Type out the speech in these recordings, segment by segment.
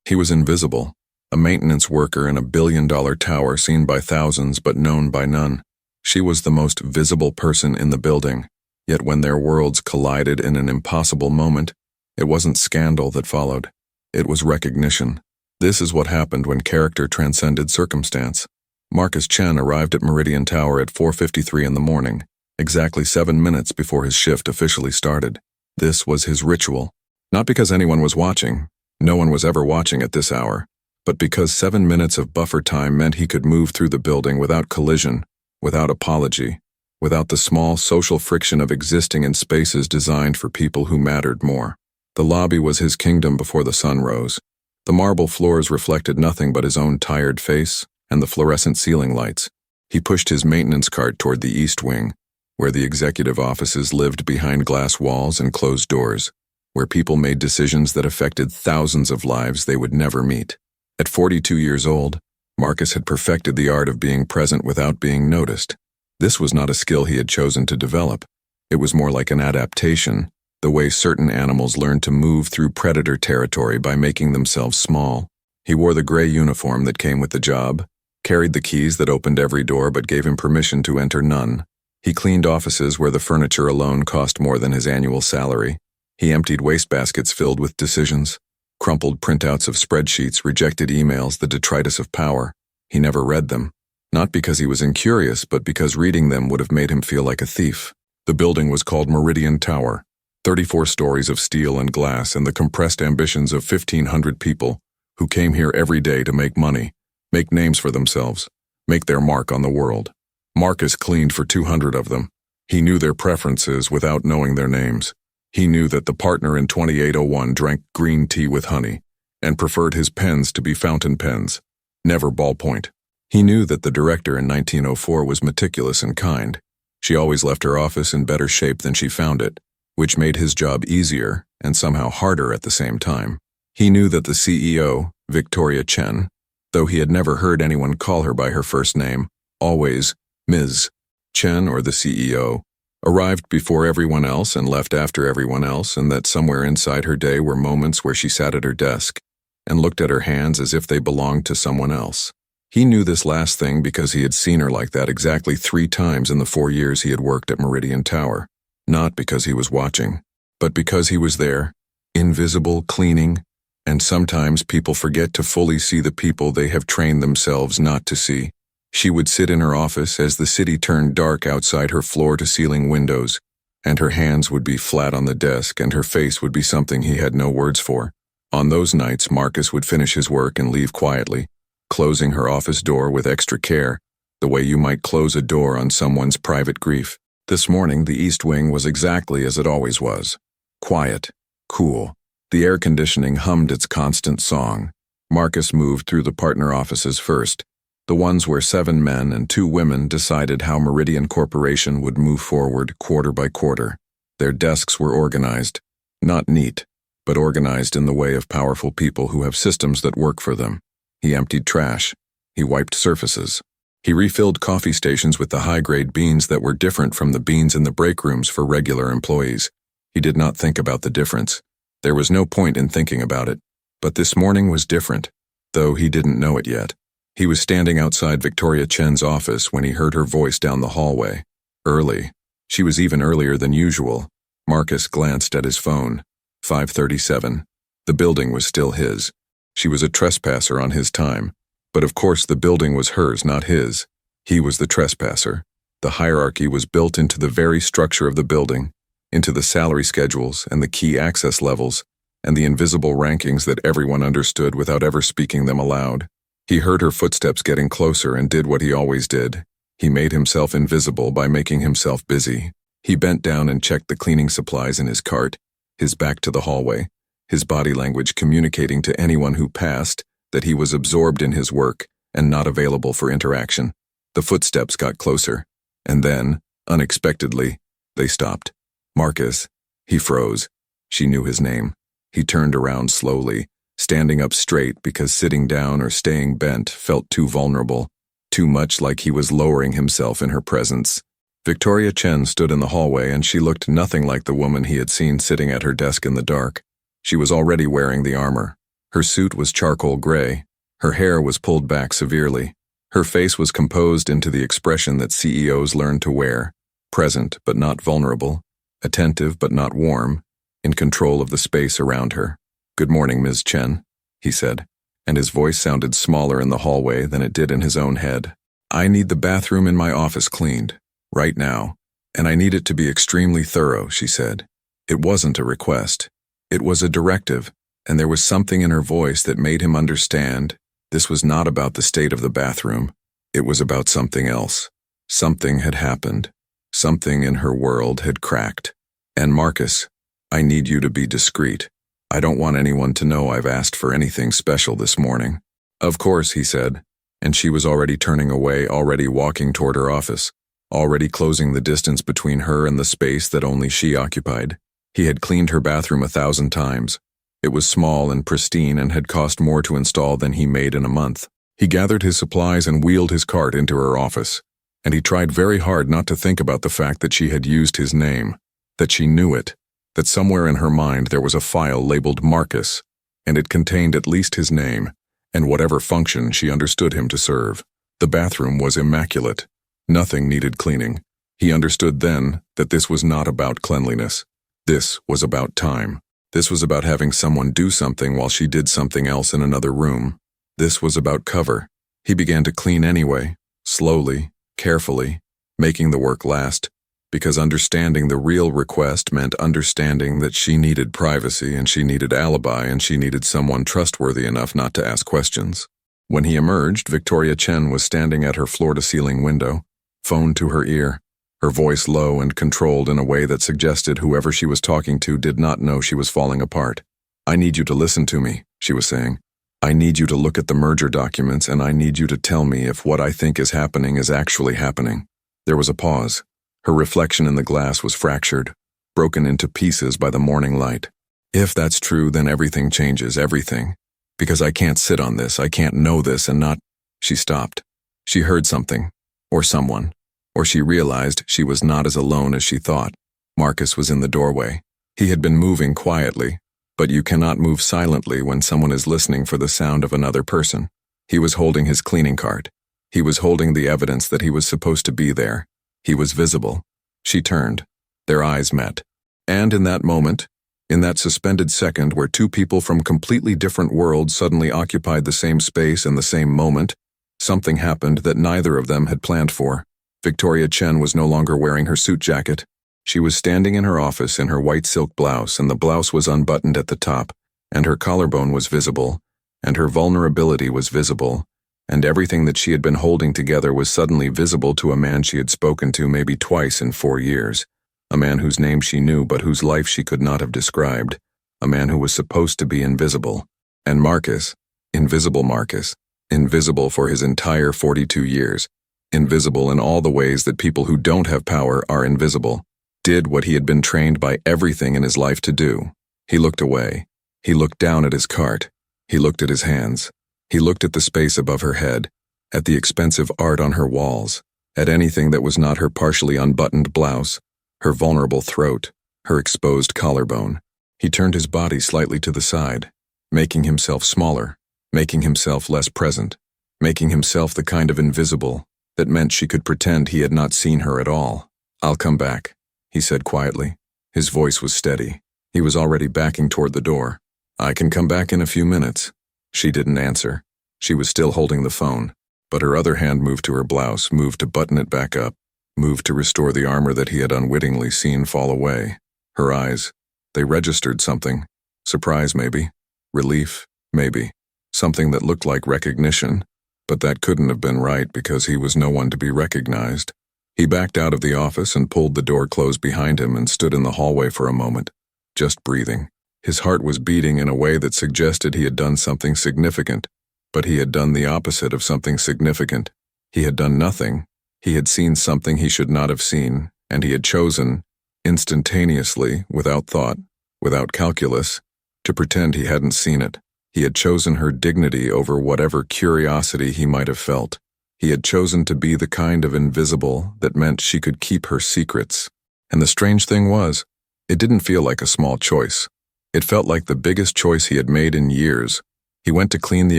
He was invisible, a maintenance worker in a billion-dollar tower seen by thousands but known by none. She was the most visible person in the building, yet when their worlds collided in an impossible moment, it wasn't scandal that followed. It was recognition. This is what happened when character transcended circumstance. Marcus Chen arrived at Meridian Tower at 4:53 in the morning, exactly 7 minutes before his shift officially started. This was his ritual. Not because anyone was watching, no one was ever watching at this hour, but because 7 minutes of buffer time meant he could move through the building without collision, without apology, without the small social friction of existing in spaces designed for people who mattered more. The lobby was his kingdom before the sun rose. The marble floors reflected nothing but his own tired face and the fluorescent ceiling lights. He pushed his maintenance cart toward the east wing, where the executive offices lived behind glass walls and closed doors, where people made decisions that affected thousands of lives they would never meet. At 42 years old, Marcus had perfected the art of being present without being noticed. This was not a skill he had chosen to develop. It was more like an adaptation, the way certain animals learn to move through predator territory by making themselves small. He wore the gray uniform that came with the job, carried the keys that opened every door but gave him permission to enter none. He cleaned offices where the furniture alone cost more than his annual salary. He emptied wastebaskets filled with decisions, crumpled printouts of spreadsheets, rejected emails, the detritus of power. He never read them, not because he was incurious, but because reading them would have made him feel like a thief. The building was called Meridian Tower, 34 stories of steel and glass and the compressed ambitions of 1,500 people who came here every day to make money, make names for themselves, make their mark on the world. Marcus cleaned for 200 of them. He knew their preferences without knowing their names. He knew that the partner in 2801 drank green tea with honey and preferred his pens to be fountain pens, never ballpoint. He knew that the director in 1904 was meticulous and kind. She always left her office in better shape than she found it, which made his job easier and somehow harder at the same time. He knew that the CEO, Victoria Chen, though he had never heard anyone call her by her first name, always Ms. Chen or the CEO, arrived before everyone else and left after everyone else, and that somewhere inside her day were moments where she sat at her desk and looked at her hands as if they belonged to someone else. He knew this last thing because he had seen her like that exactly 3 times in the 4 years he had worked at Meridian Tower. Not because he was watching, but because he was there, invisible, cleaning, and sometimes people forget to fully see the people they have trained themselves not to see. She would sit in her office as the city turned dark outside her floor-to-ceiling windows, and her hands would be flat on the desk and her face would be something he had no words for. On those nights, Marcus would finish his work and leave quietly, closing her office door with extra care, the way you might close a door on someone's private grief. This morning, the East Wing was exactly as it always was. Quiet, cool. The air conditioning hummed its constant song. Marcus moved through the partner offices first, the ones where 7 men and 2 women decided how Meridian Corporation would move forward quarter by quarter. Their desks were organized, not neat, but organized in the way of powerful people who have systems that work for them. He emptied trash. He wiped surfaces. He refilled coffee stations with the high-grade beans that were different from the beans in the break rooms for regular employees. He did not think about the difference. There was no point in thinking about it. But this morning was different, though he didn't know it yet. He was standing outside Victoria Chen's office when he heard her voice down the hallway. Early. She was even earlier than usual. Marcus glanced at his phone. 5:37. The building was still his. She was a trespasser on his time. But of course the building was hers, not his. He was the trespasser. The hierarchy was built into the very structure of the building, into the salary schedules and the key access levels, and the invisible rankings that everyone understood without ever speaking them aloud. He heard her footsteps getting closer and did what he always did. He made himself invisible by making himself busy. He bent down and checked the cleaning supplies in his cart, his back to the hallway, his body language communicating to anyone who passed that he was absorbed in his work and not available for interaction. The footsteps got closer, and then, unexpectedly, they stopped. Marcus. He froze. She knew his name. He turned around slowly, standing up straight because sitting down or staying bent felt too vulnerable, too much like he was lowering himself in her presence. Victoria Chen stood in the hallway and she looked nothing like the woman he had seen sitting at her desk in the dark. She was already wearing the armor. Her suit was charcoal gray. Her hair was pulled back severely. Her face was composed into the expression that CEOs learn to wear, present but not vulnerable, attentive but not warm, in control of the space around her. "Good morning, Ms. Chen," he said, and his voice sounded smaller in the hallway than it did in his own head. "I need the bathroom in my office cleaned, right now, and I need it to be extremely thorough," she said. It wasn't a request. It was a directive, and there was something in her voice that made him understand this was not about the state of the bathroom. It was about something else. Something had happened. Something in her world had cracked. "And Marcus, I need you to be discreet. I don't want anyone to know I've asked for anything special this morning." "Of course," he said, and she was already turning away, already walking toward her office, already closing the distance between her and the space that only she occupied. He had cleaned her bathroom 1,000 times. It was small and pristine and had cost more to install than he made in a month. He gathered his supplies and wheeled his cart into her office, and he tried very hard not to think about the fact that she had used his name, that she knew it, that somewhere in her mind there was a file labeled Marcus, and it contained at least his name, and whatever function she understood him to serve. The bathroom was immaculate. Nothing needed cleaning. He understood then that this was not about cleanliness. This was about time. This was about having someone do something while she did something else in another room. This was about cover. He began to clean anyway, slowly, carefully, making the work last, because understanding the real request meant understanding that she needed privacy and she needed alibi and she needed someone trustworthy enough not to ask questions. When he emerged, Victoria Chen was standing at her floor-to-ceiling window, phone to her ear, her voice low and controlled in a way that suggested whoever she was talking to did not know she was falling apart. "I need you to listen to me," she was saying. "I need you to look at the merger documents and I need you to tell me if what I think is happening is actually happening." There was a pause. Her reflection in the glass was fractured, broken into pieces by the morning light. "If that's true, then everything changes, everything. Because I can't sit on this, I can't know this and not—" She stopped. She heard something, or someone, or she realized she was not as alone as she thought. Marcus was in the doorway. He had been moving quietly, but you cannot move silently when someone is listening for the sound of another person. He was holding his cleaning cart. He was holding the evidence that he was supposed to be there. He was visible. She turned. Their eyes met. And in that moment, in that suspended second where two people from completely different worlds suddenly occupied the same space and the same moment, something happened that neither of them had planned for. Victoria Chen was no longer wearing her suit jacket. She was standing in her office in her white silk blouse, and the blouse was unbuttoned at the top, and her collarbone was visible, and her vulnerability was visible, and everything that she had been holding together was suddenly visible to a man she had spoken to maybe twice in 4 years, a man whose name she knew but whose life she could not have described, a man who was supposed to be invisible. And Marcus, invisible for his entire 42 years, invisible in all the ways that people who don't have power are invisible, did what he had been trained by everything in his life to do. He looked away. He looked down at his cart. He looked at his hands. He looked at the space above her head, at the expensive art on her walls, at anything that was not her partially unbuttoned blouse, her vulnerable throat, her exposed collarbone. He turned his body slightly to the side, making himself smaller, making himself less present, making himself the kind of invisible that meant she could pretend he had not seen her at all. "I'll come back," he said quietly. His voice was steady. He was already backing toward the door. "I can come back in a few minutes." She didn't answer. She was still holding the phone, but her other hand moved to her blouse, moved to button it back up, moved to restore the armor that he had unwittingly seen fall away. Her eyes, they registered something. Surprise, maybe. Relief, maybe. Something that looked like recognition, but that couldn't have been right because he was no one to be recognized. He backed out of the office and pulled the door closed behind him and stood in the hallway for a moment, just breathing. His heart was beating in a way that suggested he had done something significant, but he had done the opposite of something significant. He had done nothing. He had seen something he should not have seen, and he had chosen, instantaneously, without thought, without calculus, to pretend he hadn't seen it. He had chosen her dignity over whatever curiosity he might have felt. He had chosen to be the kind of invisible that meant she could keep her secrets. And the strange thing was, it didn't feel like a small choice. It felt like the biggest choice he had made in years, He went to clean the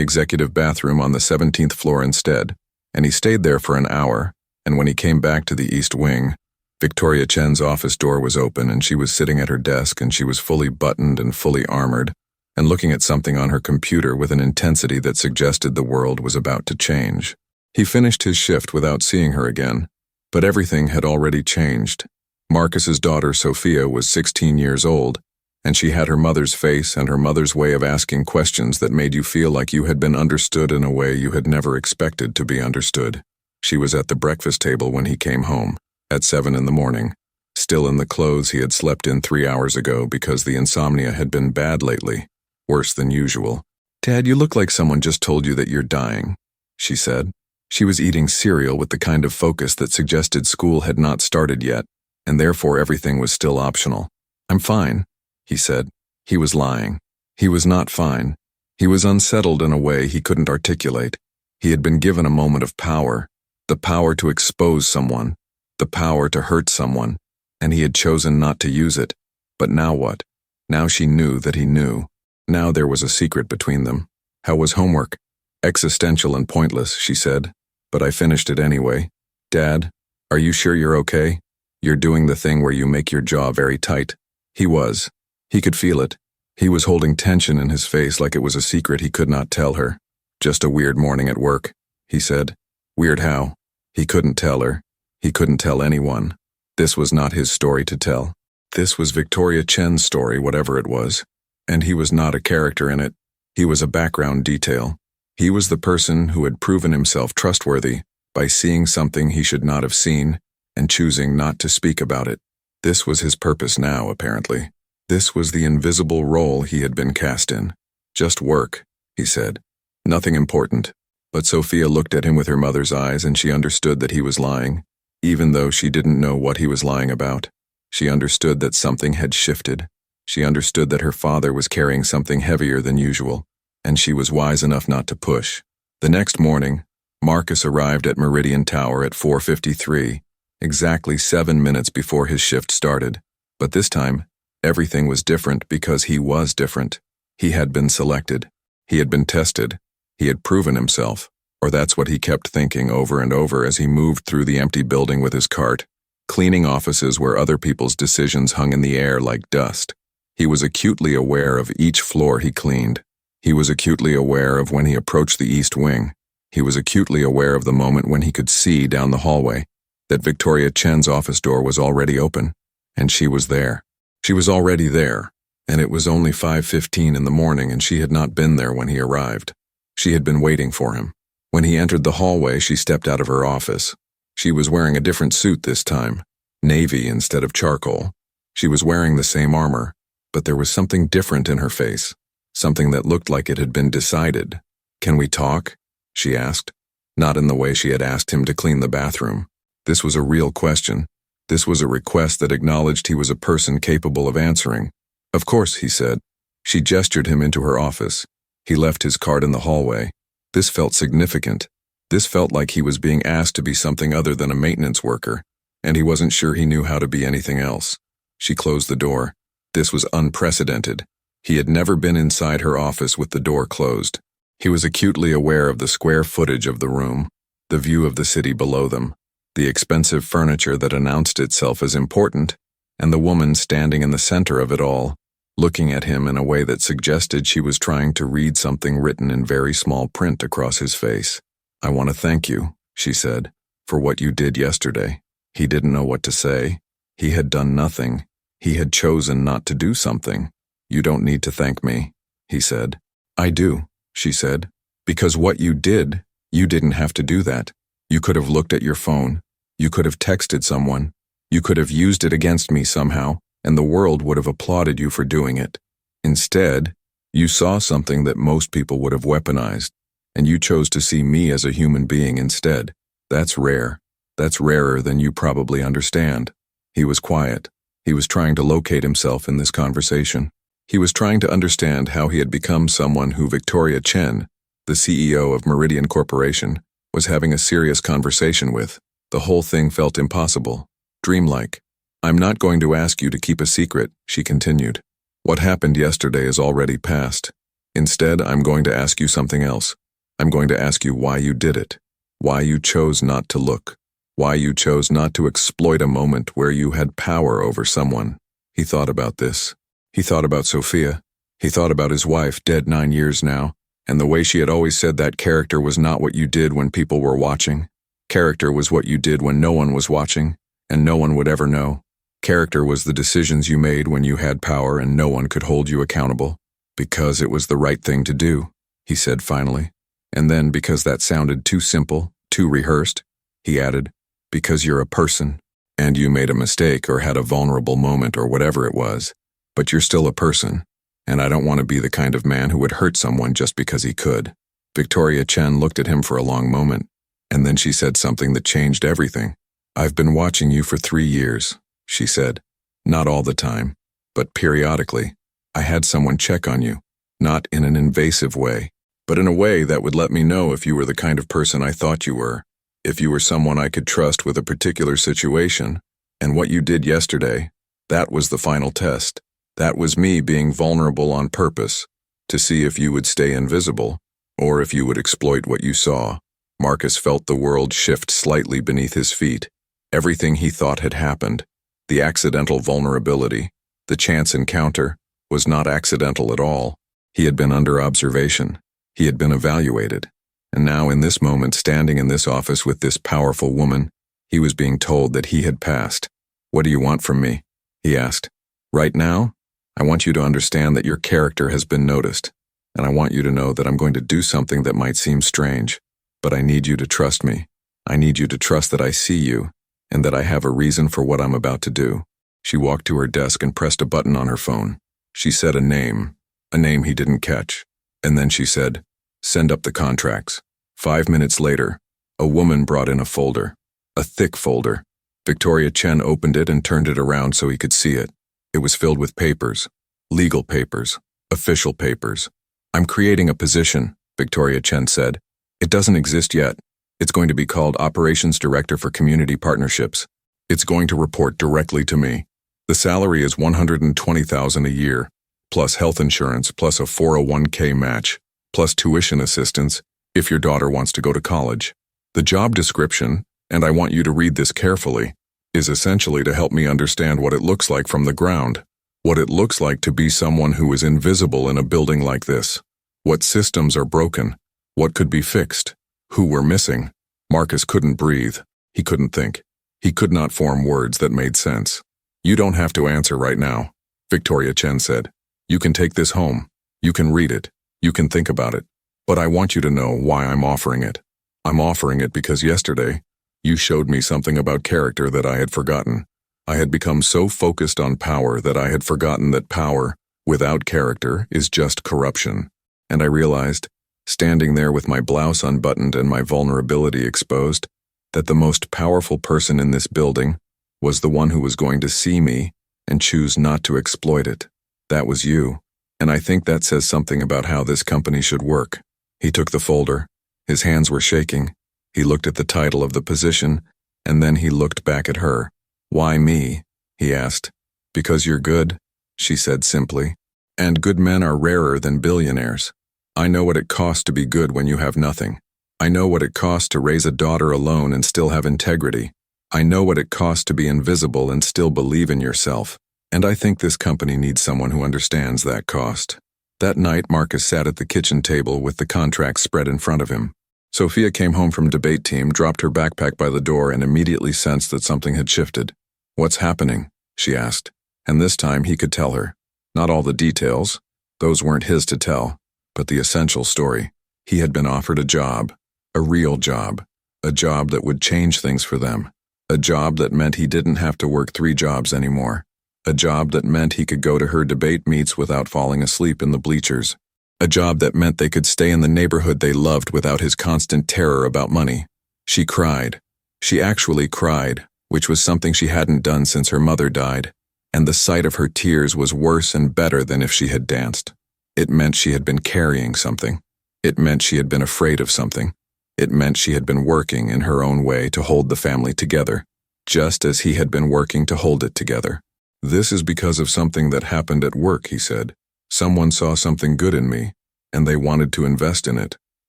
executive bathroom on the 17th floor instead, and he stayed there for an hour, and when he came back to the East Wing, Victoria Chen's office door was open and she was sitting at her desk and she was fully buttoned and fully armored, and looking at something on her computer with an intensity that suggested the world was about to change. He finished his shift without seeing her again, but everything had already changed. Marcus's daughter Sophia was 16 years old, and she had her mother's face and her mother's way of asking questions that made you feel like you had been understood in a way you had never expected to be understood. She was at the breakfast table when he came home, at 7 in the morning, still in the clothes he had slept in 3 hours ago because the insomnia had been bad lately, worse than usual. "Dad, you look like someone just told you that you're dying," she said. She was eating cereal with the kind of focus that suggested school had not started yet, and therefore everything was still optional. "I'm fine," he said. He was lying. He was not fine. He was unsettled in a way he couldn't articulate. He had been given a moment of power, the power to expose someone, the power to hurt someone, and he had chosen not to use it. But now what? Now she knew that he knew. Now there was a secret between them. "How was homework?" "Existential and pointless," she said, "but I finished it anyway." "Dad, are you sure you're okay? You're doing the thing where you make your jaw very tight." He was. He could feel it. He was holding tension in his face like it was a secret he could not tell her. "Just a weird morning at work," he said. Weird how? He couldn't tell her. He couldn't tell anyone. This was not his story to tell. This was Victoria Chen's story, whatever it was. And he was not a character in it. He was a background detail. He was the person who had proven himself trustworthy by seeing something he should not have seen and choosing not to speak about it. This was his purpose now, apparently. This was the invisible role he had been cast in. "Just work," he said. "Nothing important." But Sophia looked at him with her mother's eyes and she understood that he was lying, even though she didn't know what he was lying about. She understood that something had shifted. She understood that her father was carrying something heavier than usual, and she was wise enough not to push. The next morning, Marcus arrived at Meridian Tower at 4:53, exactly 7 minutes before his shift started. But this time, everything was different because he was different. He had been selected. He had been tested. He had proven himself, or that's what he kept thinking over and over as he moved through the empty building with his cart, cleaning offices where other people's decisions hung in the air like dust. He was acutely aware of each floor he cleaned. He was acutely aware of when he approached the East Wing. He was acutely aware of the moment when he could see down the hallway that Victoria Chen's office door was already open, and she was there. She was already there, and it was only 5:15 in the morning and she had not been there when he arrived. She had been waiting for him. When he entered the hallway, she stepped out of her office. She was wearing a different suit this time, navy instead of charcoal. She was wearing the same armor, but there was something different in her face, something that looked like it had been decided. "Can we talk?" she asked, not in the way she had asked him to clean the bathroom. This was a real question. This was a request that acknowledged he was a person capable of answering. "Of course," he said. She gestured him into her office. He left his cart in the hallway. This felt significant. This felt like he was being asked to be something other than a maintenance worker, and he wasn't sure he knew how to be anything else. She closed the door. This was unprecedented. He had never been inside her office with the door closed. He was acutely aware of the square footage of the room, the view of the city below them, the expensive furniture that announced itself as important, and the woman standing in the center of it all, looking at him in a way that suggested she was trying to read something written in very small print across his face. "I want to thank you," she said, "for what you did yesterday." He didn't know what to say. He had done nothing. He had chosen not to do something. "You don't need to thank me," he said. "I do," she said, "because what you did, you didn't have to do that. You could have looked at your phone. You could have texted someone. You could have used it against me somehow, and the world would have applauded you for doing it. Instead, you saw something that most people would have weaponized, and you chose to see me as a human being instead. That's rare. That's rarer than you probably understand." He was quiet. He was trying to locate himself in this conversation. He was trying to understand how he had become someone who Victoria Chen, the CEO of Meridian Corporation, was having a serious conversation with. The whole thing felt impossible, dreamlike. "I'm not going to ask you to keep a secret," she continued. "What happened yesterday is already past. Instead, I'm going to ask you something else. I'm going to ask you why you did it. Why you chose not to look. Why you chose not to exploit a moment where you had power over someone. He thought about this. He thought about Sophia. He thought about his wife, dead 9 years now, and the way she had always said that character was not what you did when people were watching. Character was what you did when no one was watching, and no one would ever know. Character was the decisions you made when you had power and no one could hold you accountable. Because it was the right thing to do, he said finally. And then, because that sounded too simple, too rehearsed, he added, because you're a person, and you made a mistake or had a vulnerable moment or whatever it was, but you're still a person, and I don't want to be the kind of man who would hurt someone just because he could. Victoria Chen looked at him for a long moment, and then she said something that changed everything. I've been watching you for 3 years, she said. Not all the time, but periodically. I had someone check on you, not in an invasive way, but in a way that would let me know if you were the kind of person I thought you were, if you were someone I could trust with a particular situation. And what you did yesterday, that was the final test. That was me being vulnerable on purpose, to see if you would stay invisible, or if you would exploit what you saw. Marcus felt the world shift slightly beneath his feet. Everything he thought had happened, the accidental vulnerability, the chance encounter, was not accidental at all. He had been under observation. He had been evaluated. And now in this moment, standing in this office with this powerful woman, he was being told that he had passed. What do you want from me? He asked. Right now, I want you to understand that your character has been noticed, and I want you to know that I'm going to do something that might seem strange, but I need you to trust me. I need you to trust that I see you, and that I have a reason for what I'm about to do. She walked to her desk and pressed a button on her phone. She said a name he didn't catch, and then she said, send up the contracts. 5 minutes later, a woman brought in a folder, a thick folder. Victoria Chen opened it and turned it around so he could see it. It was filled with papers, legal papers, official papers. I'm creating a position, Victoria Chen said. It doesn't exist yet. It's going to be called Operations Director for Community Partnerships. It's going to report directly to me. The salary is $120,000 a year, plus health insurance, plus a 401k match, plus tuition assistance if your daughter wants to go to college. The job description, and I want you to read this carefully, is essentially to help me understand what it looks like from the ground, what it looks like to be someone who is invisible in a building like this, what systems are broken, what could be fixed, who we're missing. Marcus couldn't breathe. He couldn't think. He could not form words that made sense. You don't have to answer right now, Victoria Chen said. You can take this home. You can read it. You can think about it. But I want you to know why I'm offering it. I'm offering it because yesterday, you showed me something about character that I had forgotten. I had become so focused on power that I had forgotten that power, without character, is just corruption. And I realized, standing there with my blouse unbuttoned and my vulnerability exposed, that the most powerful person in this building was the one who was going to see me and choose not to exploit it. That was you. And I think that says something about how this company should work. He took the folder. His hands were shaking. He looked at the title of the position, and then he looked back at her. Why me? He asked. Because you're good, she said simply. And good men are rarer than billionaires. I know what it costs to be good when you have nothing. I know what it costs to raise a daughter alone and still have integrity. I know what it costs to be invisible and still believe in yourself. And I think this company needs someone who understands that cost. That night, Marcus sat at the kitchen table with the contract spread in front of him. Sophia came home from debate team, dropped her backpack by the door, and immediately sensed that something had shifted. What's happening? She asked. And this time he could tell her. Not all the details. Those weren't his to tell. But the essential story. He had been offered a job. A real job. A job that would change things for them. A job that meant he didn't have to work 3 jobs anymore. A job that meant he could go to her debate meets without falling asleep in the bleachers. A job that meant they could stay in the neighborhood they loved without his constant terror about money. She cried. She actually cried, which was something she hadn't done since her mother died, and the sight of her tears was worse and better than if she had danced. It meant she had been carrying something. It meant she had been afraid of something. It meant she had been working in her own way to hold the family together, just as he had been working to hold it together. This is because of something that happened at work, he said. Someone saw something good in me. and they wanted to invest in it.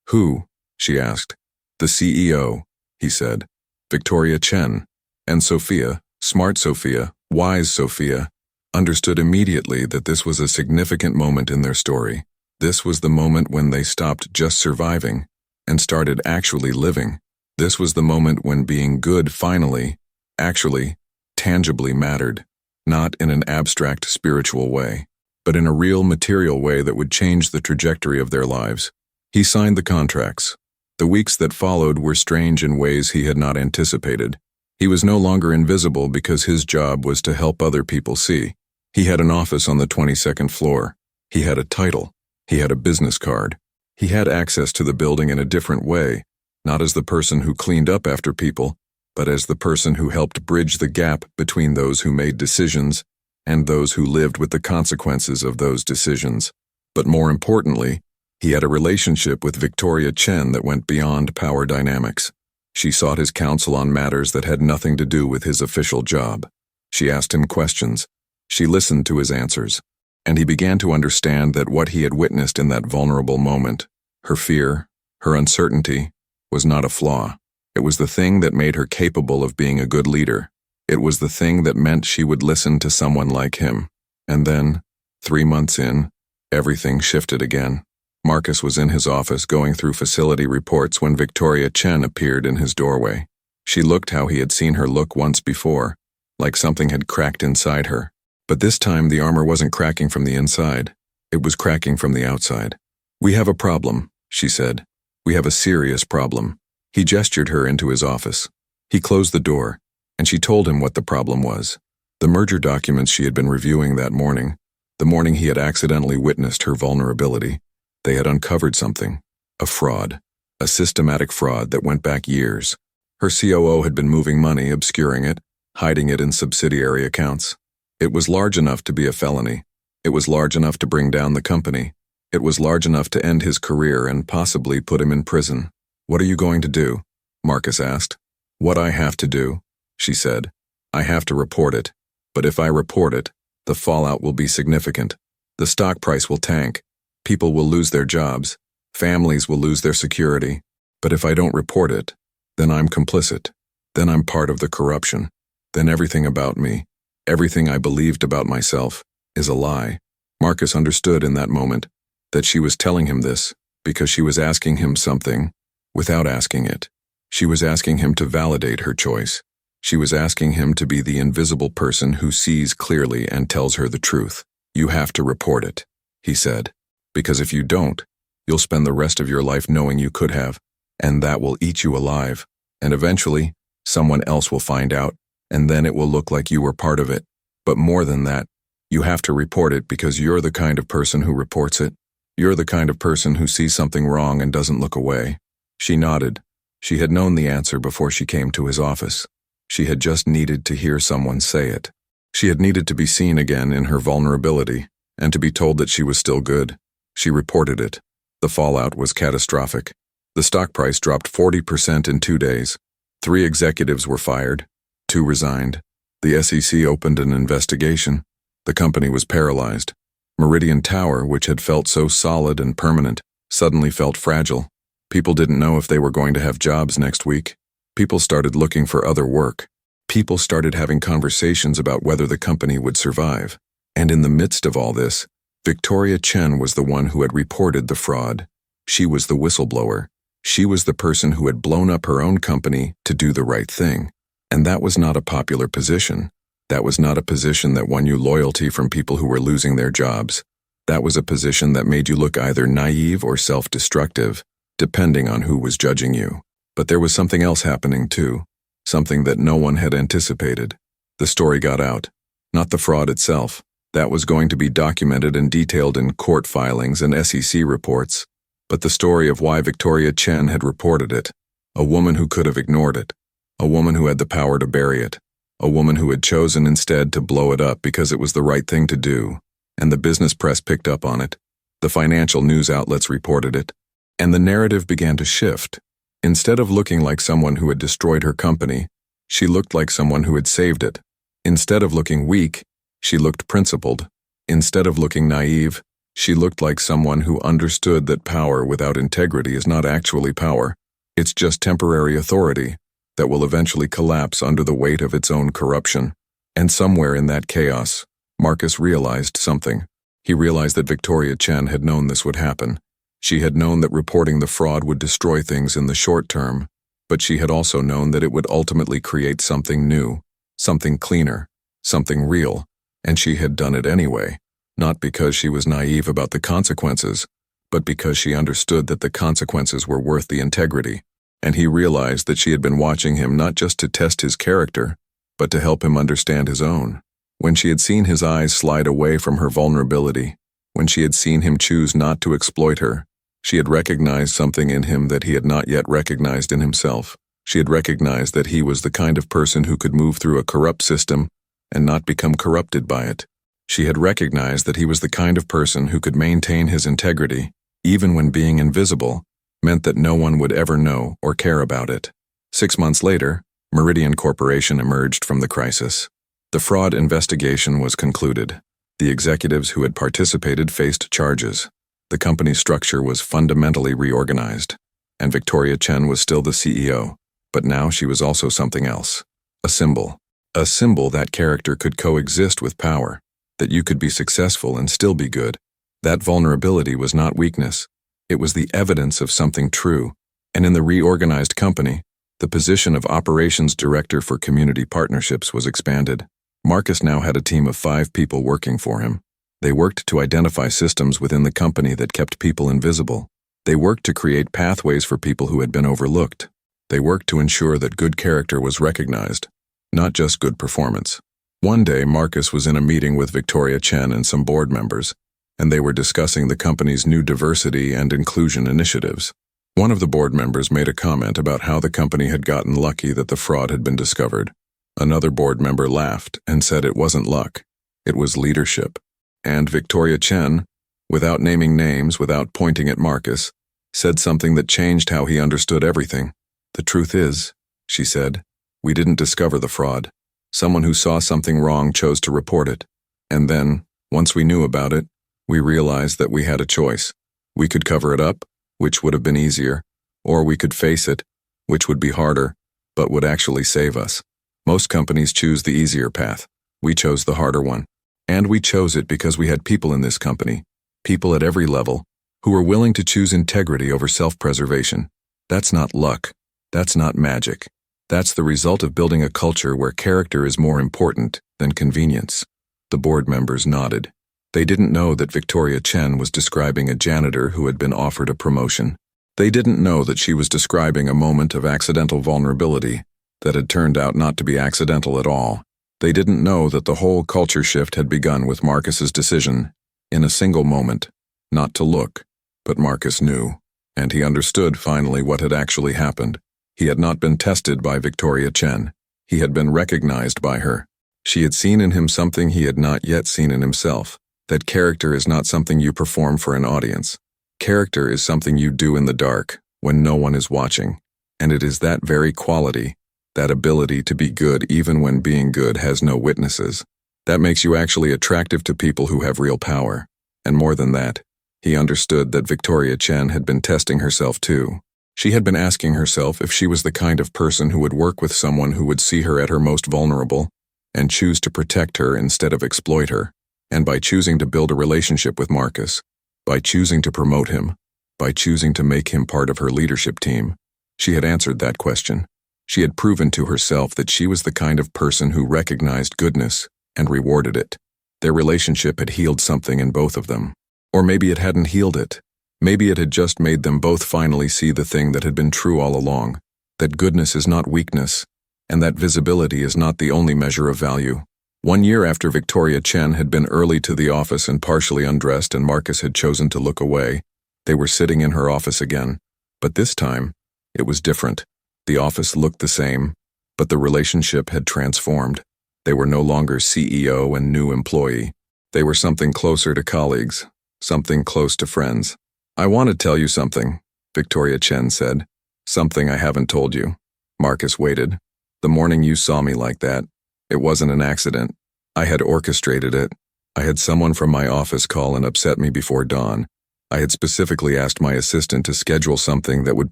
Who? She asked. The CEO, he said. Victoria Chen. And Sophia, smart Sophia, wise Sophia, understood immediately that this was a significant moment in their story. This was the moment when they stopped just surviving and started actually living. This was the moment when being good finally, actually, tangibly mattered, not in an abstract spiritual way, but in a real material way that would change the trajectory of their lives. He signed the contracts. The weeks that followed were strange in ways he had not anticipated. He was no longer invisible because his job was to help other people see. He had an office on the 22nd floor. He had a title. He had a business card. He had access to the building in a different way, not as the person who cleaned up after people, but as the person who helped bridge the gap between those who made decisions and those who lived with the consequences of those decisions. But more importantly, he had a relationship with Victoria Chen that went beyond power dynamics. She sought his counsel on matters that had nothing to do with his official job. She asked him questions. She listened to his answers. And he began to understand that what he had witnessed in that vulnerable moment, her fear, her uncertainty, was not a flaw. It was the thing that made her capable of being a good leader. It was the thing that meant she would listen to someone like him. And then, 3 months in, everything shifted again. Marcus was in his office going through facility reports when Victoria Chen appeared in his doorway. She looked how he had seen her look once before, like something had cracked inside her. But this time the armor wasn't cracking from the inside. It was cracking from the outside. "We have a problem," she said. "We have a serious problem." He gestured her into his office. He closed the door, and she told him what the problem was. The merger documents she had been reviewing that morning, the morning he had accidentally witnessed her vulnerability, they had uncovered something, a fraud, a systematic fraud that went back years. Her COO had been moving money, obscuring it, hiding it in subsidiary accounts. It was large enough to be a felony. It was large enough to bring down the company. It was large enough to end his career and possibly put him in prison. "What are you going to do?" Marcus asked. "What I have to do," she said. "I have to report it. But if I report it, the fallout will be significant. The stock price will tank. People will lose their jobs. Families will lose their security. But if I don't report it, then I'm complicit. Then I'm part of the corruption. Then everything about me, everything I believed about myself, is a lie." Marcus understood in that moment that she was telling him this because she was asking him something without asking it. She was asking him to validate her choice. She was asking him to be the invisible person who sees clearly and tells her the truth. "You have to report it," he said, "because if you don't, you'll spend the rest of your life knowing you could have, and that will eat you alive. And eventually, someone else will find out, and then it will look like you were part of it. But more than that, you have to report it because you're the kind of person who reports it. You're the kind of person who sees something wrong and doesn't look away." She nodded. She had known the answer before she came to his office. She had just needed to hear someone say it. She had needed to be seen again in her vulnerability, and to be told that she was still good. She reported it. The fallout was catastrophic. The stock price dropped 40% in 2 days. 3 executives were fired. 2 resigned. The SEC opened an investigation. The company was paralyzed. Meridian Tower, which had felt so solid and permanent, suddenly felt fragile. People didn't know if they were going to have jobs next week. People started looking for other work. People started having conversations about whether the company would survive. And in the midst of all this, Victoria Chen was the one who had reported the fraud. She was the whistleblower. She was the person who had blown up her own company to do the right thing. And that was not a popular position. That was not a position that won you loyalty from people who were losing their jobs. That was a position that made you look either naive or self-destructive, depending on who was judging you. But there was something else happening too, something that no one had anticipated. The story got out. Not the fraud itself. That was going to be documented and detailed in court filings and SEC reports. But the story of why Victoria Chen had reported it. A woman who could have ignored it. A woman who had the power to bury it. A woman who had chosen instead to blow it up because it was the right thing to do. And the business press picked up on it. The financial news outlets reported it. And the narrative began to shift. Instead of looking like someone who had destroyed her company, she looked like someone who had saved it. Instead of looking weak, she looked principled. Instead of looking naive, She looked like someone who understood that power without integrity is not actually power. It's just temporary authority that will eventually collapse under the weight of its own corruption. And somewhere in that chaos, Marcus realized something. He realized that Victoria Chen had known this would happen. She had known that reporting the fraud would destroy things in the short term, but she had also known that it would ultimately create something new, something cleaner, something real, and she had done it anyway, not because she was naive about the consequences, but because she understood that the consequences were worth the integrity. And he realized that she had been watching him not just to test his character, but to help him understand his own. When she had seen his eyes slide away from her vulnerability, when she had seen him choose not to exploit her, she had recognized something in him that he had not yet recognized in himself. She had recognized that he was the kind of person who could move through a corrupt system and not become corrupted by it. She had recognized that he was the kind of person who could maintain his integrity, even when being invisible meant that no one would ever know or care about it. 6 months later, Meridian Corporation emerged from the crisis. The fraud investigation was concluded. The executives who had participated faced charges. The company's structure was fundamentally reorganized, and Victoria Chen was still the CEO, but now she was also something else. A symbol. A symbol that character could coexist with power, that you could be successful and still be good. That vulnerability was not weakness. It was the evidence of something true, and in the reorganized company, the position of Operations Director for Community Partnerships was expanded. Marcus now had a team of 5 people working for him. They worked to identify systems within the company that kept people invisible. They worked to create pathways for people who had been overlooked. They worked to ensure that good character was recognized, not just good performance. One day, Marcus was in a meeting with Victoria Chen and some board members, and they were discussing the company's new diversity and inclusion initiatives. One of the board members made a comment about how the company had gotten lucky that the fraud had been discovered. Another board member laughed and said it wasn't luck, it was leadership. And Victoria Chen, without naming names, without pointing at Marcus, said something that changed how he understood everything. "The truth is," she said, "we didn't discover the fraud. Someone who saw something wrong chose to report it. And then, once we knew about it, we realized that we had a choice. We could cover it up, which would have been easier, or we could face it, which would be harder, but would actually save us. Most companies choose the easier path. We chose the harder one. And we chose it because we had people in this company, people at every level, who were willing to choose integrity over self-preservation. That's not luck. That's not magic. That's the result of building a culture where character is more important than convenience." The board members nodded. They didn't know that Victoria Chen was describing a janitor who had been offered a promotion. They didn't know that she was describing a moment of accidental vulnerability that had turned out not to be accidental at all. They didn't know that the whole culture shift had begun with Marcus's decision, in a single moment, not to look. But Marcus knew, and he understood finally what had actually happened. He had not been tested by Victoria Chen. He had been recognized by her. She had seen in him something he had not yet seen in himself, that character is not something you perform for an audience. Character is something you do in the dark, when no one is watching, and it is that very quality, that ability to be good even when being good has no witnesses, that makes you actually attractive to people who have real power. And more than that, he understood that Victoria Chen had been testing herself too. She had been asking herself if she was the kind of person who would work with someone who would see her at her most vulnerable and choose to protect her instead of exploit her. And by choosing to build a relationship with Marcus, by choosing to promote him, by choosing to make him part of her leadership team, she had answered that question. She had proven to herself that she was the kind of person who recognized goodness and rewarded it. Their relationship had healed something in both of them. Or maybe it hadn't healed it. Maybe it had just made them both finally see the thing that had been true all along, that goodness is not weakness, and that visibility is not the only measure of value. 1 year after Victoria Chen had been early to the office and partially undressed and Marcus had chosen to look away, they were sitting in her office again. But this time, it was different. The office looked the same, but the relationship had transformed. They were no longer CEO and new employee. They were something closer to colleagues, something close to friends. "I want to tell you something," Victoria Chen said. "Something I haven't told you." Marcus waited. "The morning you saw me like that, it wasn't an accident. I had orchestrated it. I had someone from my office call and upset me before dawn. I had specifically asked my assistant to schedule something that would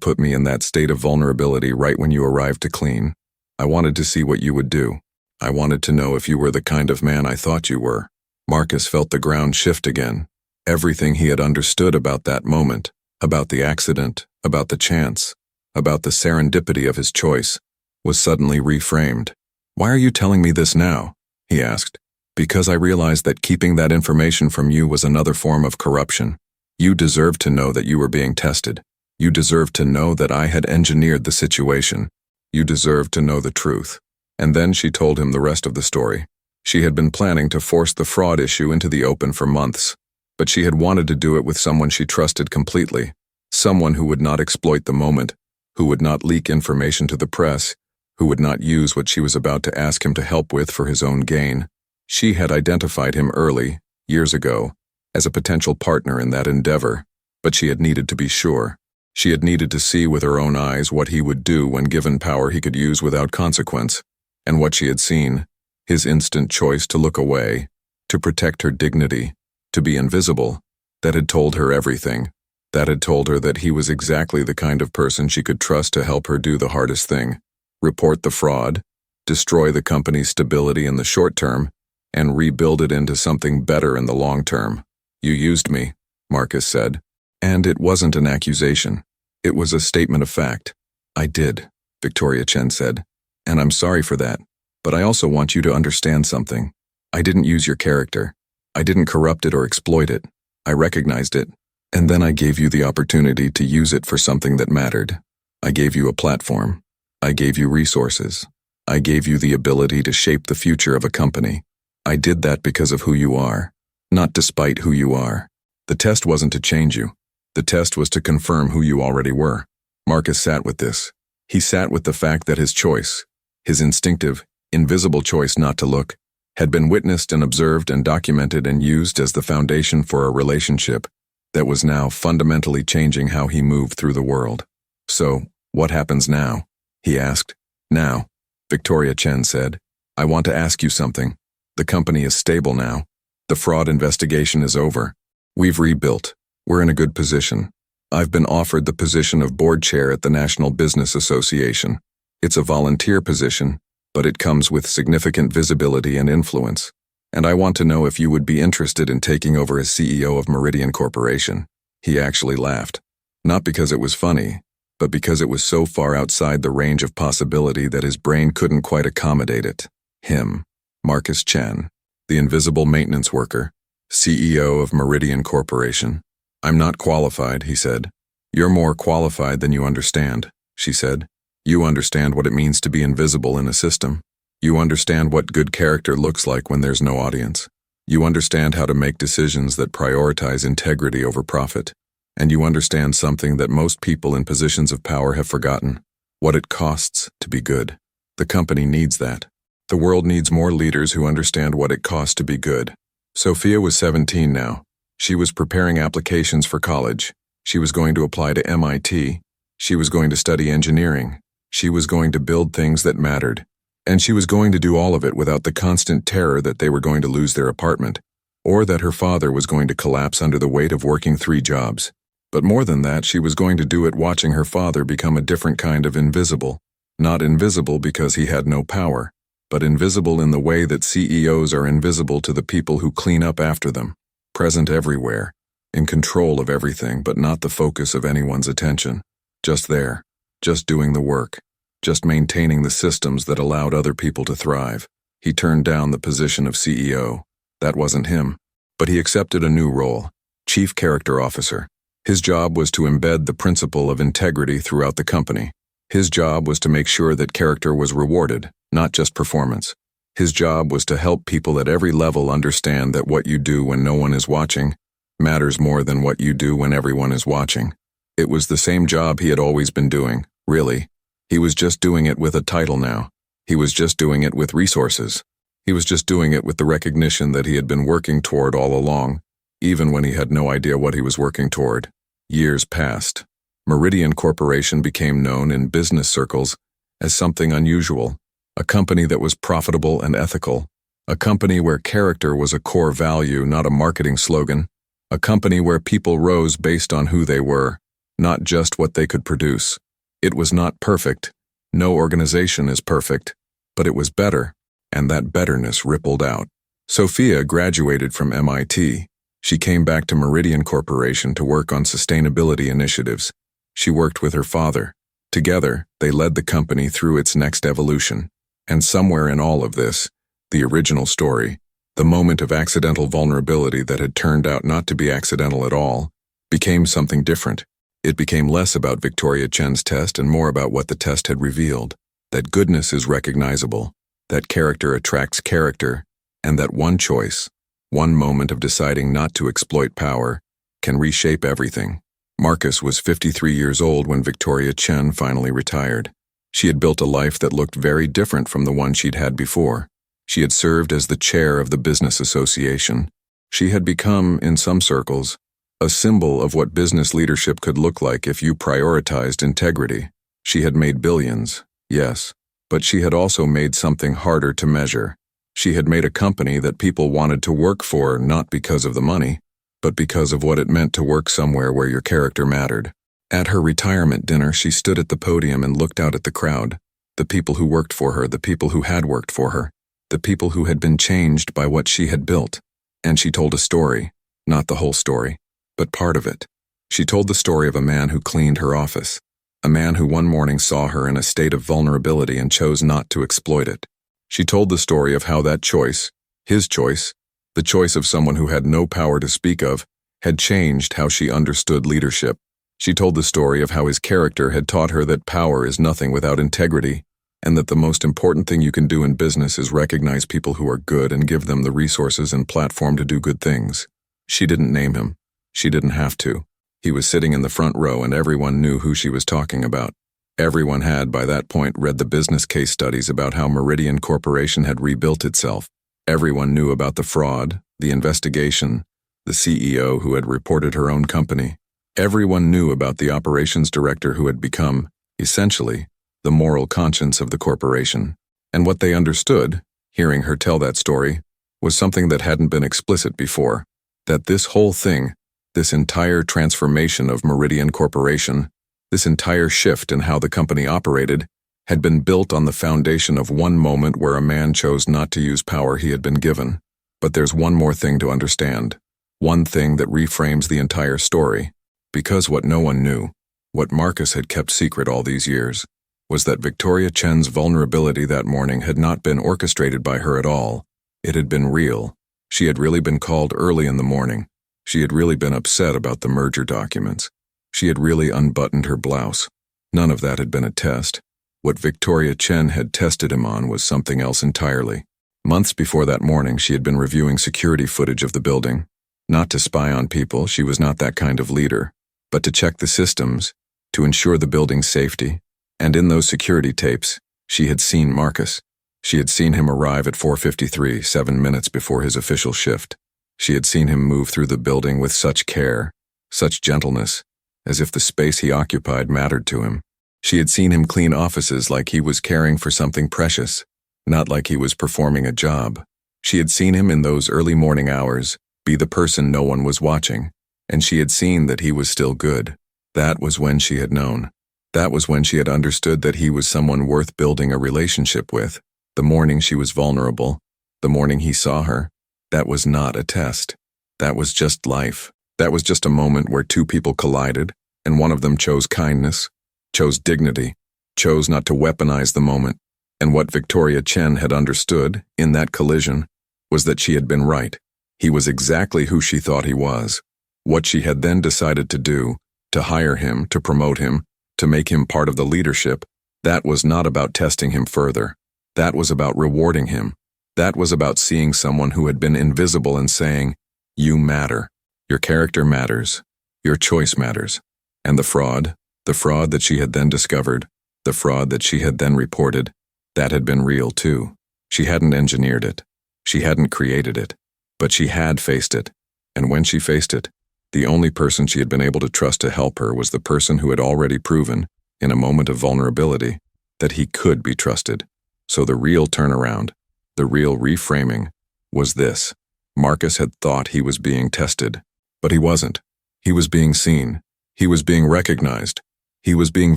put me in that state of vulnerability right when you arrived to clean. I wanted to see what you would do. I wanted to know if you were the kind of man I thought you were. Marcus felt the ground shift again. Everything he had understood about that moment, about the accident, about the chance, about the serendipity of his choice, was suddenly reframed. "Why are you telling me this now?" he asked. "Because I realized that keeping that information from you was another form of corruption. You deserved to know that you were being tested. You deserved to know that I had engineered the situation. You deserved to know the truth." And then she told him the rest of the story. She had been planning to force the fraud issue into the open for months, but she had wanted to do it with someone she trusted completely, someone who would not exploit the moment, who would not leak information to the press, who would not use what she was about to ask him to help with for his own gain. She had identified him early, years ago, as a potential partner in that endeavor, but she had needed to be sure. She had needed to see with her own eyes what he would do when given power he could use without consequence, and what she had seen, his instant choice to look away, to protect her dignity, to be invisible, that had told her everything. That had told her that he was exactly the kind of person she could trust to help her do the hardest thing: report the fraud, destroy the company's stability in the short term, and rebuild it into something better in the long term. "You used me," Marcus said. And it wasn't an accusation. It was a statement of fact. "I did," Victoria Chen said. "And I'm sorry for that. But I also want you to understand something. I didn't use your character. I didn't corrupt it or exploit it. I recognized it. And then I gave you the opportunity to use it for something that mattered. I gave you a platform. I gave you resources. I gave you the ability to shape the future of a company. I did that because of who you are, not despite who you are. The test wasn't to change you. The test was to confirm who you already were." Marcus sat with this. He sat with the fact that his choice, his instinctive, invisible choice not to look, had been witnessed and observed and documented and used as the foundation for a relationship that was now fundamentally changing how he moved through the world. "So, what happens now?" he asked. "Now," Victoria Chen said, "I want to ask you something. The company is stable now. The fraud investigation is over. We've rebuilt. We're in a good position. I've been offered the position of board chair at the National Business Association. It's a volunteer position, but it comes with significant visibility and influence. And I want to know if you would be interested in taking over as CEO of Meridian Corporation." He actually laughed. Not because it was funny, but because it was so far outside the range of possibility that his brain couldn't quite accommodate it. Him, Marcus Chen, the invisible maintenance worker, CEO of Meridian Corporation. "I'm not qualified," he said. "You're more qualified than you understand," she said. "You understand what it means to be invisible in a system. You understand what good character looks like when there's no audience. You understand how to make decisions that prioritize integrity over profit. And you understand something that most people in positions of power have forgotten: what it costs to be good. The company needs that. The world needs more leaders who understand what it costs to be good." Sophia was 17 now. She was preparing applications for college. She was going to apply to MIT. She was going to study engineering. She was going to build things that mattered. And she was going to do all of it without the constant terror that they were going to lose their apartment, or that her father was going to collapse under the weight of working 3 jobs. But more than that, she was going to do it watching her father become a different kind of invisible. Not invisible because he had no power, but invisible in the way that CEOs are invisible to the people who clean up after them. Present everywhere, in control of everything but not the focus of anyone's attention. Just there, just doing the work, just maintaining the systems that allowed other people to thrive. He turned down the position of CEO. That wasn't him. But he accepted a new role, Chief Character Officer. His job was to embed the principle of integrity throughout the company. His job was to make sure that character was rewarded, not just performance. His job was to help people at every level understand that what you do when no one is watching matters more than what you do when everyone is watching. It was the same job he had always been doing, really. He was just doing it with a title now. He was just doing it with resources. He was just doing it with the recognition that he had been working toward all along, even when he had no idea what he was working toward. Years passed. Meridian Corporation became known in business circles as something unusual, a company that was profitable and ethical, A company where character was a core value, not a marketing slogan. A company where people rose based on who they were, not just what they could produce. It was not perfect. No organization is perfect. But it was better, and that betterness rippled out. Sophia graduated from MIT. She came back to Meridian Corporation to work on sustainability initiatives. She worked with her father. Together, they led the company through its next evolution. And somewhere in all of this, the original story, the moment of accidental vulnerability that had turned out not to be accidental at all, became something different. It became less about Victoria Chen's test and more about what the test had revealed. That goodness is recognizable, that character attracts character, and that one choice, one moment of deciding not to exploit power, can reshape everything. Marcus was 53 years old when Victoria Chen finally retired. She had built a life that looked very different from the one she'd had before. She had served as the chair of the business association. She had become, in some circles, a symbol of what business leadership could look like if you prioritized integrity. She had made billions, yes, but she had also made something harder to measure. She had made a company that people wanted to work for not because of the money, but because of what it meant to work somewhere where your character mattered. At her retirement dinner, she stood at the podium and looked out at the crowd, the people who worked for her, the people who had worked for her, the people who had been changed by what she had built. And she told a story, not the whole story, but part of it. She told the story of a man who cleaned her office, a man who one morning saw her in a state of vulnerability and chose not to exploit it. She told the story of how that choice, his choice, the choice of someone who had no power to speak of, had changed how she understood leadership. She told the story of how his character had taught her that power is nothing without integrity, and that the most important thing you can do in business is recognize people who are good and give them the resources and platform to do good things. She didn't name him. She didn't have to. He was sitting in the front row and everyone knew who she was talking about. Everyone had, by that point, read the business case studies about how Meridian Corporation had rebuilt itself. Everyone knew about the fraud, the investigation, the CEO who had reported her own company. Everyone knew about the operations director who had become, essentially, the moral conscience of the corporation. And what they understood, hearing her tell that story, was something that hadn't been explicit before, that this whole thing, this entire transformation of Meridian Corporation, this entire shift in how the company operated, had been built on the foundation of one moment where a man chose not to use power he had been given. But there's one more thing to understand, one thing that reframes the entire story, because what no one knew, what Marcus had kept secret all these years, was that Victoria Chen's vulnerability that morning had not been orchestrated by her at all. It had been real. She had really been called early in the morning. She had really been upset about the merger documents. She had really unbuttoned her blouse. None of that had been a test. What Victoria Chen had tested him on was something else entirely. Months before that morning, she had been reviewing security footage of the building. Not to spy on people, she was not that kind of leader, but to check the systems, to ensure the building's safety. And in those security tapes, she had seen Marcus. She had seen him arrive at 4:53, 7 minutes before his official shift. She had seen him move through the building with such care, such gentleness, as if the space he occupied mattered to him. She had seen him clean offices like he was caring for something precious, not like he was performing a job. She had seen him in those early morning hours be the person no one was watching, and she had seen that he was still good. That was when she had known. That was when she had understood that he was someone worth building a relationship with. The morning she was vulnerable, the morning he saw her, that was not a test. That was just life. That was just a moment where two people collided, and one of them chose kindness, chose dignity, chose not to weaponize the moment. And what Victoria Chen had understood, in that collision, was that she had been right. He was exactly who she thought he was. What she had then decided to do, to hire him, to promote him, to make him part of the leadership, that was not about testing him further. That was about rewarding him. That was about seeing someone who had been invisible and saying, "You matter. Your character matters. Your choice matters." And the fraud that she had then discovered, the fraud that she had then reported, that had been real too. She hadn't engineered it. She hadn't created it. But she had faced it. And when she faced it, the only person she had been able to trust to help her was the person who had already proven, in a moment of vulnerability, that he could be trusted. So the real turnaround, the real reframing, was this. Marcus had thought he was being tested, but he wasn't. He was being seen. He was being recognized. He was being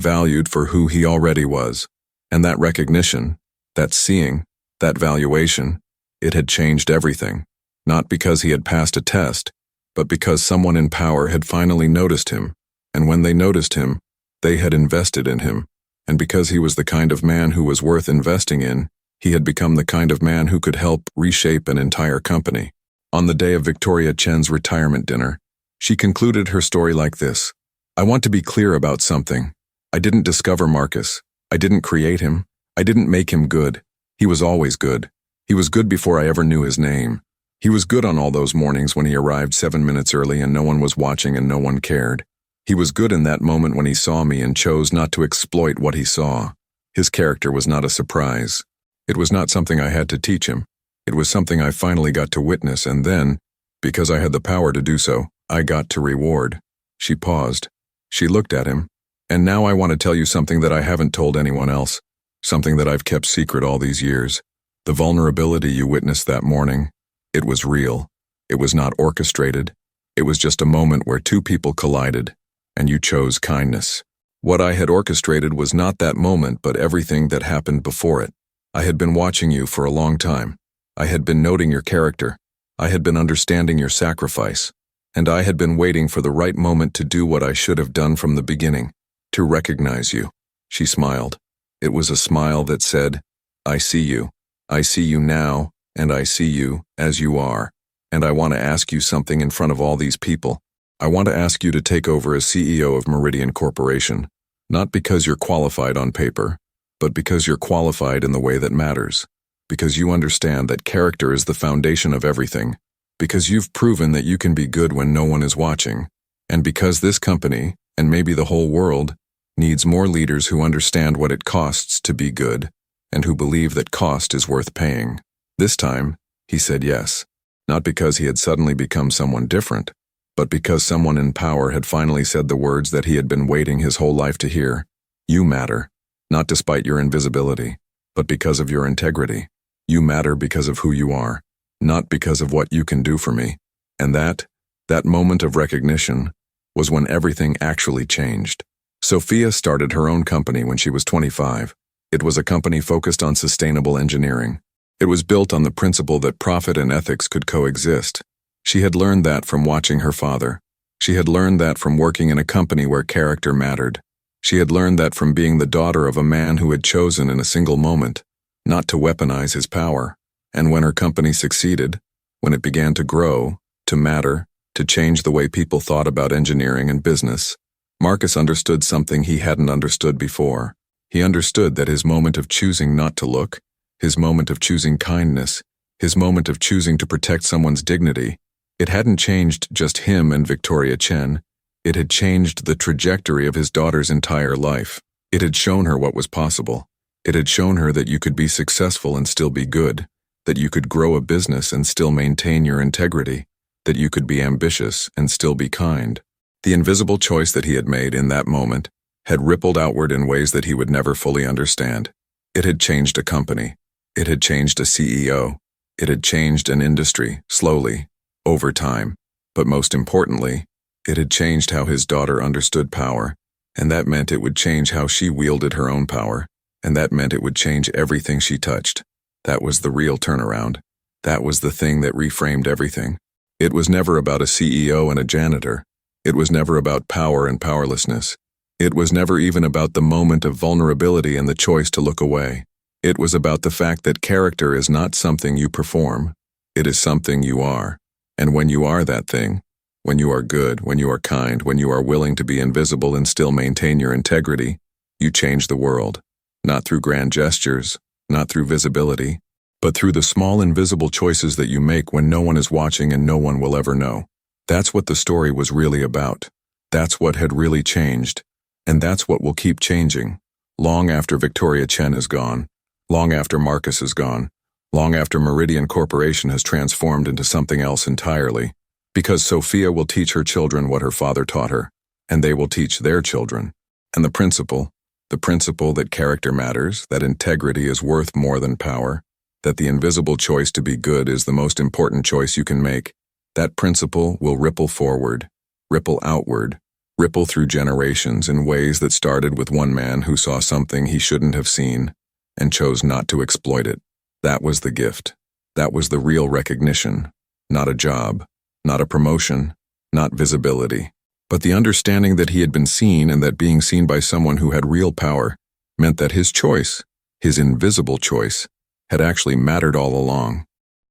valued for who he already was. And that recognition, that seeing, that valuation, it had changed everything. Not because he had passed a test, but because someone in power had finally noticed him. And when they noticed him, they had invested in him. And because he was the kind of man who was worth investing in, he had become the kind of man who could help reshape an entire company. On the day of Victoria Chen's retirement dinner, she concluded her story like this. I want to be clear about something. I didn't discover Marcus. I didn't create him. I didn't make him good. He was always good. He was good before I ever knew his name. He was good on all those mornings when he arrived 7 minutes early and no one was watching and no one cared. He was good in that moment when he saw me and chose not to exploit what he saw. His character was not a surprise. It was not something I had to teach him. It was something I finally got to witness, and then, because I had the power to do so, I got to reward. She paused. She looked at him. And now I want to tell you something that I haven't told anyone else, something that I've kept secret all these years. The vulnerability you witnessed that morning, it was real. It was not orchestrated. It was just a moment where two people collided, and you chose kindness. What I had orchestrated was not that moment, but everything that happened before it. I had been watching you for a long time. I had been noting your character. I had been understanding your sacrifice. And I had been waiting for the right moment to do what I should have done from the beginning, to recognize you. She smiled. It was a smile that said, I see you. I see you now, and I see you as you are. And I want to ask you something in front of all these people. I want to ask you to take over as CEO of Meridian Corporation, not because you're qualified on paper, but because you're qualified in the way that matters, because you understand that character is the foundation of everything, because you've proven that you can be good when no one is watching, and because this company, and maybe the whole world, needs more leaders who understand what it costs to be good, and who believe that cost is worth paying. This time, he said yes, not because he had suddenly become someone different, but because someone in power had finally said the words that he had been waiting his whole life to hear. You matter, not despite your invisibility, but because of your integrity. You matter because of who you are, not because of what you can do for me. And that moment of recognition, was when everything actually changed. Sophia started her own company when she was 25. It was a company focused on sustainable engineering. It was built on the principle that profit and ethics could coexist. She had learned that from watching her father. She had learned that from working in a company where character mattered. She had learned that from being the daughter of a man who had chosen in a single moment not to weaponize his power. And when her company succeeded, when it began to grow, to matter, to change the way people thought about engineering and business, Marcus understood something he hadn't understood before. He understood that his moment of choosing not to look, his moment of choosing kindness, his moment of choosing to protect someone's dignity, it hadn't changed just him and Victoria Chen. It had changed the trajectory of his daughter's entire life. It had shown her what was possible. It had shown her that you could be successful and still be good, that you could grow a business and still maintain your integrity, that you could be ambitious and still be kind. The invisible choice that he had made in that moment had rippled outward in ways that he would never fully understand. It had changed a company. It had changed a CEO. It had changed an industry, slowly, over time. But most importantly, it had changed how his daughter understood power, and that meant it would change how she wielded her own power, and that meant it would change everything she touched. That was the real turnaround. That was the thing that reframed everything. It was never about a CEO and a janitor. It was never about power and powerlessness. It was never even about the moment of vulnerability and the choice to look away. It was about the fact that character is not something you perform. It is something you are. And when you are that thing, when you are good, when you are kind, when you are willing to be invisible and still maintain your integrity, you change the world. Not through grand gestures, not through visibility, but through the small invisible choices that you make when no one is watching and no one will ever know. That's what the story was really about. That's what had really changed. And that's what will keep changing, long after Victoria Chen is gone, long after Marcus is gone, long after Meridian Corporation has transformed into something else entirely. Because Sophia will teach her children what her father taught her, and they will teach their children. And the principle that character matters, that integrity is worth more than power, that the invisible choice to be good is the most important choice you can make. That principle will ripple forward, ripple outward, ripple through generations in ways that started with one man who saw something he shouldn't have seen and chose not to exploit it. That was the gift. That was the real recognition. Not a job, not a promotion, not visibility, but the understanding that he had been seen and that being seen by someone who had real power meant that his choice, his invisible choice, had actually mattered all along.